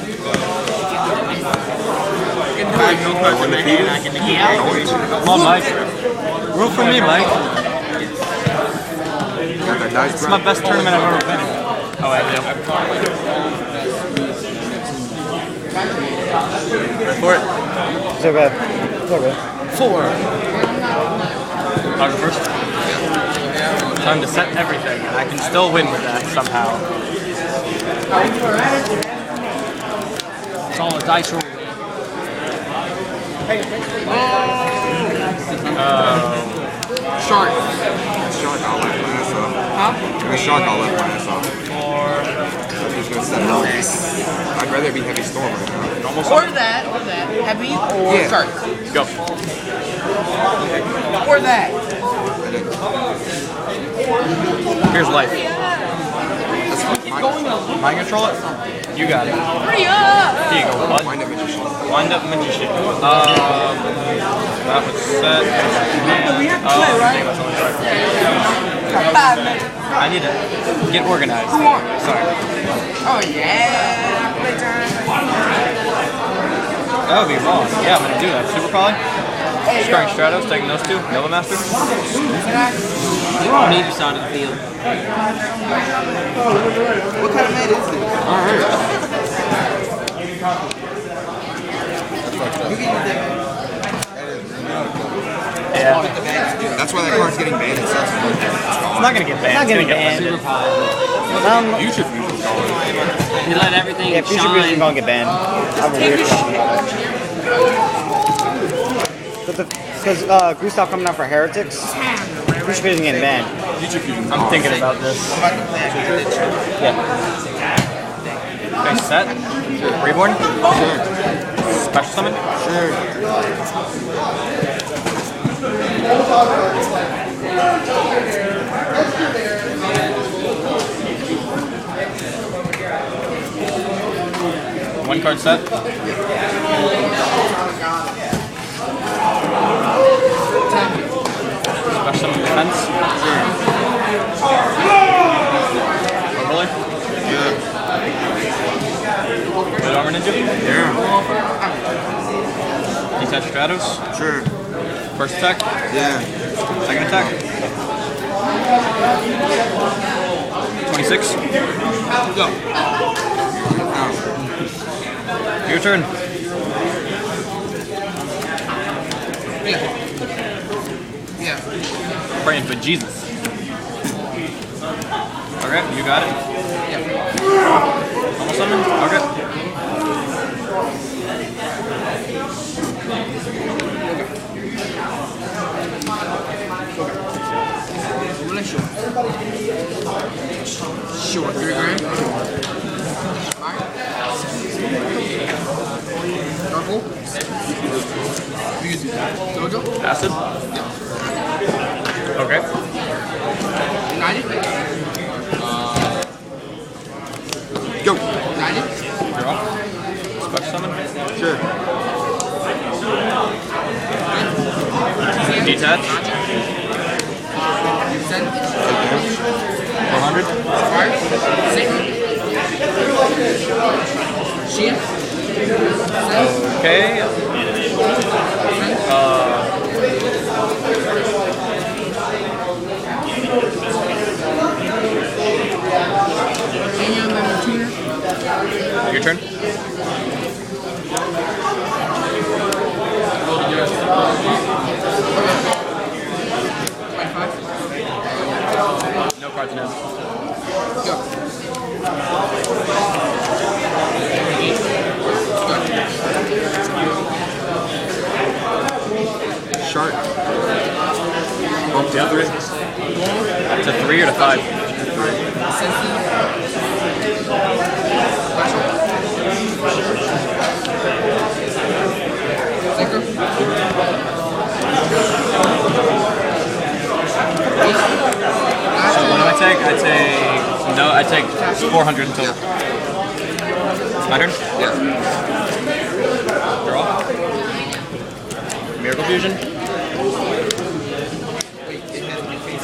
Come on, Mike. Root for me, Mike. It's my best tournament I've ever been in. Oh, I do. For it. It's okay. It's okay. 4. I'll go first. Time to set everything. I can still win with that somehow. It's all a dice roll. Shark. Shark, I'll let my ass off. Huh? Shark, I'll let my ass off. 4. He's gonna set it off. I'd rather be heavy storm right now. Almost Or that. Heavy or shark. Go. Or that. Here's life. That's fine. Mind control it? You got it. Hurry up! Here you go, bud. Wind up magician. Wind up magician. That was set. We have to play, right? I need to get organized. Sorry. Oh yeah! Playtime. That would be wrong. Yeah, I'm gonna do that. Super Poly. Starring Stratos, taking those 2. Nova Master. On either side of the field. What kind of man is this? Alright. Yeah. That's why that card's getting banned. It sucks. It's not gonna get banned. It's not getting banned. Super Pie. Future Fusion's calling. You let everything Yeah, Future Fusion is gonna get banned. I have a weird feeling about it. Because Gustav coming out for Heretics, Future Fusion getting banned. Future Fusion's I'm thinking about this. Yeah. Okay, set. Reborn. Sure. Special summon. Sure. One card set. Special summon defense. Overlay. Yeah. Red Armor Ninja. Yeah. Detach Stratos. Sure. First attack. Yeah. Second attack. 26. Go. Your turn. Yeah. Praying for Jesus. Okay, you got it. Almost summon? Okay. Sure, 3 grand. Purple. Dojo. Acid? Okay. United. Go. United. Draw. Special summon. Sure. Detach. Send. 400. Fire. Satan. Shield. Okay. Your turn. No cards now. Go. Shark. Bump to 3. To 3 or to 5? So what do I take? I take 400 until. It's my turn? Yeah. Draw. Miracle Fusion.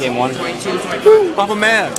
Game 1. Papa Man.